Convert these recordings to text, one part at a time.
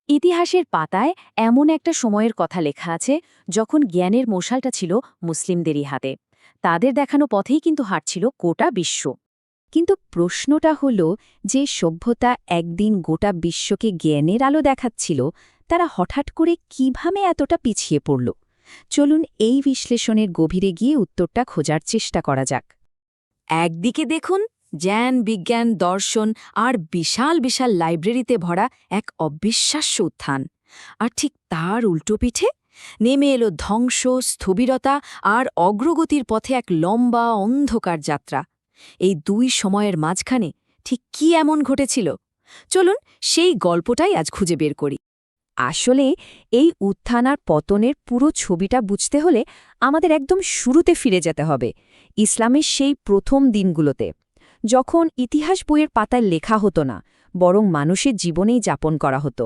ইতিহাসের পাতায় এমন একটা সময়ের কথা লেখা আছে যখন জ্ঞানের মশালটা ছিল মুসলিমদেরই হাতে। তাদের দেখানো পথেই কিন্তু হাঁটছিল গোটা বিশ্ব। কিন্তু প্রশ্নটা হলো, যে সভ্যতা একদিন গোটা বিশ্বকে জ্ঞানের আলো দেখাচ্ছিল, তারা হঠাৎ করে কিভাবে এতটা পিছিয়ে পড়ল? চলুন এই বিশ্লেষণের গভীরে গিয়ে উত্তরটা খোঁজার চেষ্টা করা যাক। একদিকে দেখুন, জ্ঞান, বিজ্ঞান, দর্শন আর বিশাল বিশাল লাইব্রেরিতে ভরা এক অবিশ্বাস্য উত্থান। আর ঠিক তার উল্টো পিঠে নেমে এলো ধ্বংস, স্থবিরতা আর অগ্রগতির পথে এক লম্বা অন্ধকার যাত্রা। এই দুই সময়ের মাঝখানে ঠিক কি এমন ঘটেছিল? চলুন সেই গল্পটাই আজ খুঁজে বের করি। আসলে এই উত্থান আর পতনের পুরো ছবিটা বুঝতে হলে আমাদের একদম শুরুতে ফিরে যেতে হবে, ইসলামের সেই প্রথম দিনগুলোতে, যখন ইতিহাস বইয়ের পাতায় লেখা হতো না, বরং মানুষের জীবনেই যাপন করা হতো।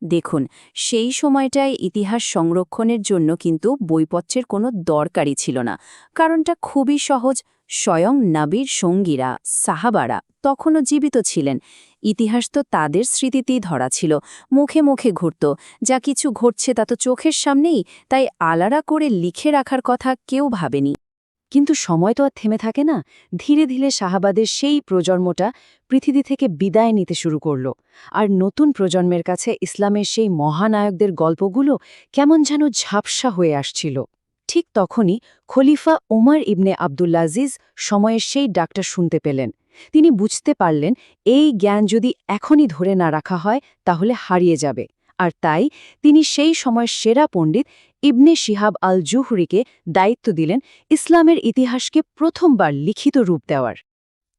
দেখুন, সেই সময়টায় ইতিহাস সংরক্ষণের জন্য কিন্তু বইপত্রের কোনো দরকারই ছিল না। কারণটা খুবই সহজ। স্বয়ং নবীর সঙ্গীরা, সাহাবারা তখনও জীবিত ছিলেন। ইতিহাস তো তাদের স্মৃতিতেই ধরা ছিল, মুখে মুখে ঘুরত। যা কিছু ঘটছে তা তো চোখের সামনেই, তাই আলাদা করে লিখে রাখার কথা কেউ ভাবেনি। কিন্তু সময় তো আর থেমে থাকে না। ধীরে ধীরে সাহাবাদের সেই প্রজন্মটা পৃথিবী থেকে বিদায় নিতে শুরু করল। আর নতুন প্রজন্মের কাছে ইসলামের সেই মহানায়কদের গল্পগুলো কেমন যেন ঝাপসা হয়ে আসছিল। ঠিক তখনই খলিফা উমর ইবনে আবদুল্লাজিজ সময়ের সেই ডাকটা শুনতে পেলেন। তিনি বুঝতে পারলেন, এই জ্ঞান যদি এখনই ধরে না রাখা হয় তাহলে হারিয়ে যাবে। আর তাই তিনি সেই সময়ের সেরা পণ্ডিত ইবনে শিহাব আল জুহরিকে দায়িত্ব দিলেন ইসলামের ইতিহাসকে প্রথমবার লিখিত রূপ দেওয়ার।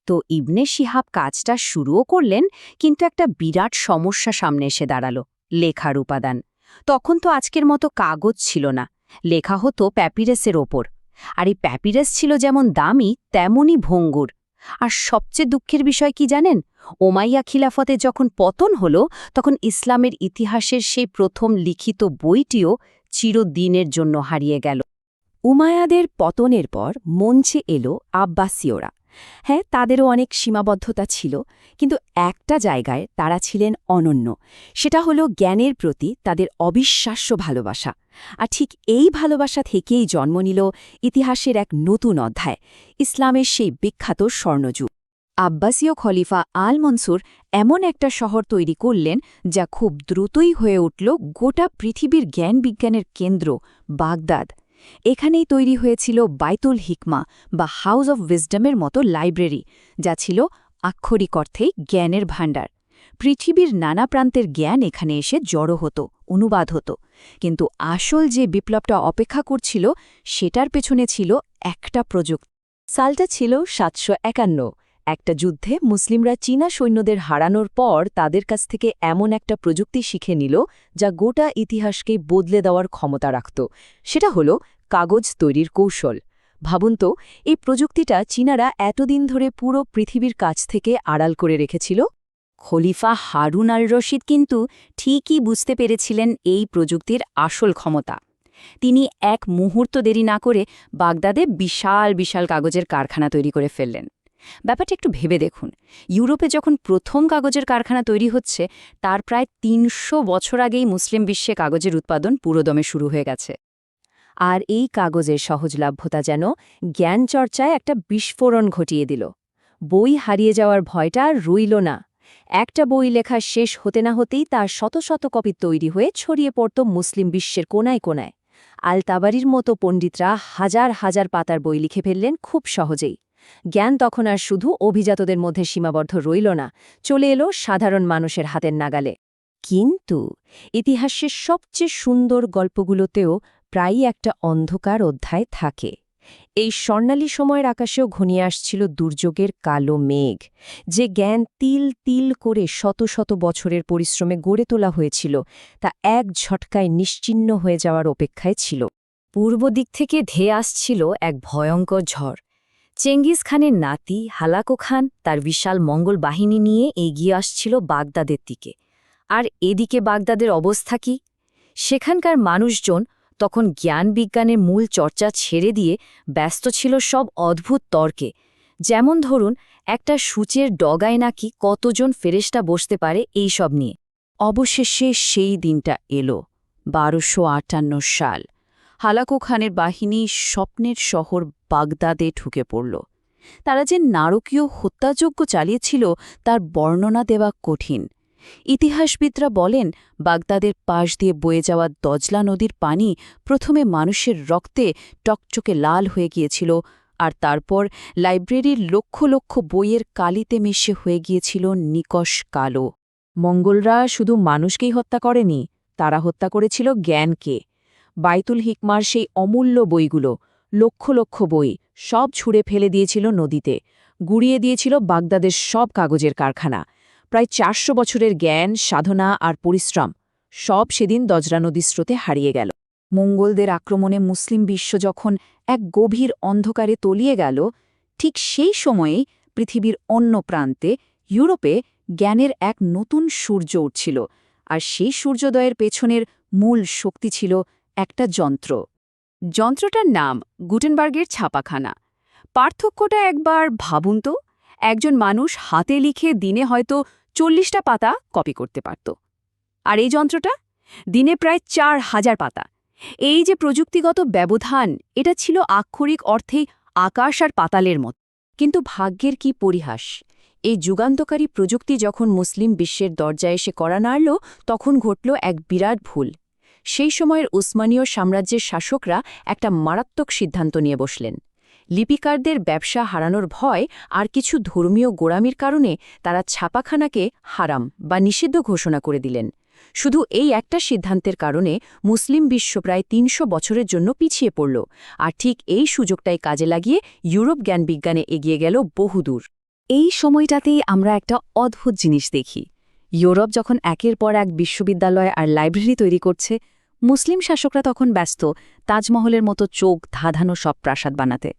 তো ইবনে শিহাব কাজটা শুরুও করলেন, কিন্তু একটা বিরাট সমস্যা সামনে এসে দাঁড়ালো: লেখার উপাদান। তখন তো আজকের মতো কাগজ ছিল না, লেখা হতো প্যাপিরাসের ওপর। আর এই প্যাপিরাস ছিল যেমন দামি, তেমনই ভঙ্গুর। আর সবচেয়ে দুঃখের বিষয় কি জানেন? ওমাইয়া খিলাফতে যখন পতন হলো, তখন ইসলামের ইতিহাসের সেই প্রথম লিখিত বইটিও চিরদিনের জন্য হারিয়ে গেল। উমায়াদের পতনের পর মঞ্চে এলো আব্বাসীয়রা। হ্যাঁ, তাদেরও অনেক সীমাবদ্ধতা ছিল, কিন্তু একটা জায়গায় তারা ছিলেন অনন্য। সেটা হলো জ্ঞানের প্রতি তাদের অবিশ্বাস্য ভালোবাসা। আর ঠিক এই ভালোবাসা থেকেই জন্ম নিল ইতিহাসের এক নতুন অধ্যায়, ইসলামের সেই বিখ্যাত স্বর্ণযুগ। আব্বাসীয় খলিফা আল মনসুর এমন একটা শহর তৈরি করলেন যা খুব দ্রুতই হয়ে উঠল গোটা পৃথিবীর জ্ঞান বিজ্ঞানের কেন্দ্র, বাগদাদ। এখানেই তৈরি হয়েছিল বাইতুল হিকমা বা হাউস অব উইজডমের মতো লাইব্রেরি, যা ছিল আক্ষরিক অর্থেই জ্ঞানের ভাণ্ডার। পৃথিবীর নানা প্রান্তের জ্ঞান এখানে এসে জড়ো হতো, অনুবাদ হতো। কিন্তু আসল যে বিপ্লবটা অপেক্ষা করছিল, সেটার পেছনে ছিল একটা প্রযুক্তি। সালটা ছিল 751। একটা যুদ্ধে মুসলিমরা চীনা সৈন্যদের হারানোর পর তাদের কাছ থেকে এমন একটা প্রযুক্তি শিখে নিল যা গোটা ইতিহাসকে বদলে দেওয়ার ক্ষমতা রাখত। সেটা হলো কাগজ তৈরির কৌশল। ভাবুন তো, এই প্রযুক্তিটা চীনারা এতদিন ধরে পুরো পৃথিবীর কাছ থেকে আড়াল করে রেখেছিল। খলিফা হারুন আল রশিদ কিন্তু ঠিকই বুঝতে পেরেছিলেন এই প্রযুক্তির আসল ক্ষমতা। তিনি এক মুহূর্ত দেরি না করে বাগদাদে বিশাল বিশাল কাগজের কারখানা তৈরি করে ফেললেন। ব্যাপারটা একটু ভেবে দেখুন, ইউরোপে যখন প্রথম কাগজের কারখানা তৈরি হচ্ছে, তার প্রায় ৩০০ বছর আগেই মুসলিম বিশ্বে কাগজের উৎপাদন পুরোদমে শুরু হয়ে গেছে। আর এই কাগজের সহজলভ্যতা যেন জ্ঞান চর্চায় একটা বিস্ফোরণ ঘটিয়ে দিল। বই হারিয়ে যাওয়ার ভয়টা আর রইল না। একটা বই লেখা শেষ হতে না হতেই তার শত শত কপি তৈরি হয়ে ছড়িয়ে পড়ত মুসলিম বিশ্বের কোনায় কোনায়। আল তাবারির মতো পণ্ডিতরা হাজার হাজার পাতার বই লিখে ফেললেন খুব সহজেই। জ্ঞান তখন আর শুধু অভিজাতদের মধ্যে সীমাবদ্ধ রইল না, চলে এলো সাধারণ মানুষের হাতের নাগালে। কিন্তু ইতিহাসের সবচেয়ে সুন্দর গল্পগুলোতেও প্রায়ই একটা অন্ধকার অধ্যায় থাকে। এই স্বর্ণালী সময়ের আকাশেও ঘনিয়ে আসছিল দুর্যোগের কালো মেঘ। যে জ্ঞান তিল তিল করে শত শত বছরের পরিশ্রমে গড়ে তোলা হয়েছিল, তা এক ঝটকায় নিশ্চিহ্ন হয়ে যাওয়ার অপেক্ষায় ছিল। পূর্ব দিক থেকে ধেয়ে আসছিল এক ভয়ঙ্কর ঝড়। চেঙ্গিস খানের নাতি হালাকো খান তার বিশাল মঙ্গল বাহিনী নিয়ে এগিয়ে আসছিল বাগদাদের দিকে। আর এদিকে বাগদাদের অবস্থা কি? সেখানকার মানুষজন তখন জ্ঞান বিজ্ঞানের মূল চর্চা ছেড়ে দিয়ে ব্যস্ত ছিল সব অদ্ভুত তর্কে। যেমন ধরুন, একটা সূচের ডগায় নাকি কতজন ফেরেশতা বসতে পারে, এই সব নিয়ে। অবশেষে সেই দিনটা এলো ১২৫৮ সাল। হালাকু খানের বাহিনী স্বপ্নের শহর বাগদাদে ঢুকে পড়ল। তারা যে নারকীয় হত্যাযজ্ঞ চালিয়েছিল তার বর্ণনা দেওয়া কঠিন। ইতিহাসবিদরা বলেন বাগদাদের পাশ দিয়ে বয়ে যাওয়া দজলা নদীর পানি প্রথমে মানুষের রক্তে টকচকে লাল হয়ে গিয়েছিল, আর তারপর লাইব্রেরির লক্ষ লক্ষ বইয়ের কালিতে মিশে হয়ে গিয়েছিল নিকষ কালো। মঙ্গলরা শুধু মানুষকেই হত্যা করেনি, তারা হত্যা করেছিল জ্ঞানকে। বাইতুল হিকমার সেই অমূল্য বইগুলো, লক্ষ লক্ষ বই, সব ছুঁড়ে ফেলে দিয়েছিল নদীতে, গুড়িয়ে দিয়েছিল বাগদাদের সব কাগজের কারখানা। প্রায় ৪০০ বছরের জ্ঞান, সাধনা আর পরিশ্রম সব সেদিন দজরা নদীর স্রোতে হারিয়ে গেল। মঙ্গলদের আক্রমণে মুসলিম বিশ্ব যখন এক গভীর অন্ধকারে তলিয়ে গেল, ঠিক সেই সময়েই পৃথিবীর অন্য প্রান্তে ইউরোপে জ্ঞানের এক নতুন সূর্য উঠছিল, আর সেই সূর্যোদয়ের পেছনের মূল শক্তি ছিল একটা যন্ত্র। যন্ত্রটার নাম গুটেনবার্গের ছাপাখানা। পার্থক্যটা একবার ভাবুন তো, একজন মানুষ হাতে লিখে দিনে হয়তো ৪০টা পাতা কপি করতে পারত, আর এই যন্ত্রটা দিনে প্রায় ৪,০০০ পাতা। এই যে প্রযুক্তিগত ব্যবধান, এটা ছিল আক্ষরিক অর্থেই আকাশ আর পাতালের মতো। কিন্তু ভাগ্যের কি পরিহাস, এই যুগান্তকারী প্রযুক্তি যখন মুসলিম বিশ্বের দরজায় এসে কড়া নাড়ল, তখন ঘটল এক বিরাট ভুল। সেই সময়ের উসমানীয় সাম্রাজ্যের শাসকরা একটা মারাত্মক সিদ্ধান্ত নিয়ে বসলেন। লিপিকারদের ব্যবসা হারানোর ভয় আর কিছু ধর্মীয় গোড়ামির কারণে তারা ছাপাখানাকে হারাম বা নিষিদ্ধ ঘোষণা করে দিলেন। শুধু এই একটা সিদ্ধান্তের কারণে মুসলিম বিশ্ব প্রায় ৩০০ বছরের জন্য পিছিয়ে পড়ল, আর ঠিক এই সুযোগটাই কাজে লাগিয়ে ইউরোপ জ্ঞানবিজ্ঞানে এগিয়ে গেল বহুদূর। এই সময়টাতেই আমরা একটা অদ্ভুত জিনিস দেখি। ইউরোপ যখন একের পর এক বিশ্ববিদ্যালয় আর লাইব্রেরি তৈরি করছে, মুসলিম শাসকরা তখন ব্যস্ত তাজমহলের মতো চোখ ধাঁধানো সব প্রাসাদ বানাতে।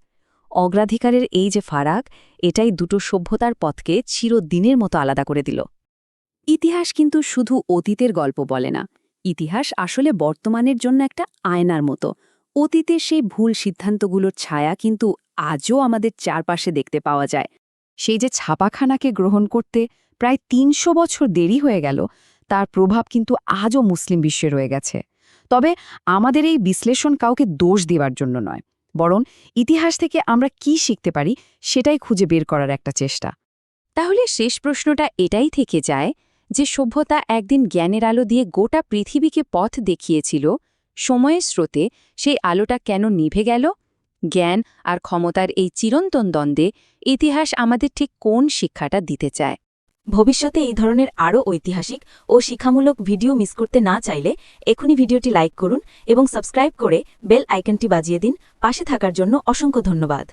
অগ্রাধিকারের এই যে ফারাক, এটাই দুটো সভ্যতার পথকে চিরদিনের মতো আলাদা করে দিল। ইতিহাস কিন্তু শুধু অতীতের গল্প বলে না, ইতিহাস আসলে বর্তমানের জন্য একটা আয়নার মতো। অতীতে সেই ভুল সিদ্ধান্তগুলোর ছায়া কিন্তু আজও আমাদের চারপাশে দেখতে পাওয়া যায়। সেই যে ছাপাখানাকে গ্রহণ করতে প্রায় ৩০০ বছর দেরি হয়ে গেল, তার প্রভাব কিন্তু আজও মুসলিম বিশ্বে রয়ে গেছে। তবে আমাদের এই বিশ্লেষণ কাউকে দোষ দেওয়ার জন্য নয়, বরং ইতিহাস থেকে আমরা কি শিখতে পারি সেটাই খুঁজে বের করার একটা চেষ্টা। তাহলে শেষ প্রশ্নটা এটাই থেকে যায় যে সভ্যতা একদিন জ্ঞানের আলো দিয়ে গোটা পৃথিবীকে পথ দেখিয়েছিল, সময়ের স্রোতে সেই আলোটা কেন নিভে গেল? জ্ঞান আর ক্ষমতার এই চিরন্তন দ্বন্দ্বে ইতিহাস আমাদের ঠিক কোন শিক্ষাটা দিতে চায়? ভবিষ্যতে এই ধরনের আরও ঐতিহাসিক ও শিক্ষামূলক ভিডিও মিস করতে না চাইলে এখনই ভিডিওটি লাইক করুন এবং সাবস্ক্রাইব করে বেল আইকনটি বাজিয়ে দিন। পাশে থাকার জন্য অসংখ্য ধন্যবাদ।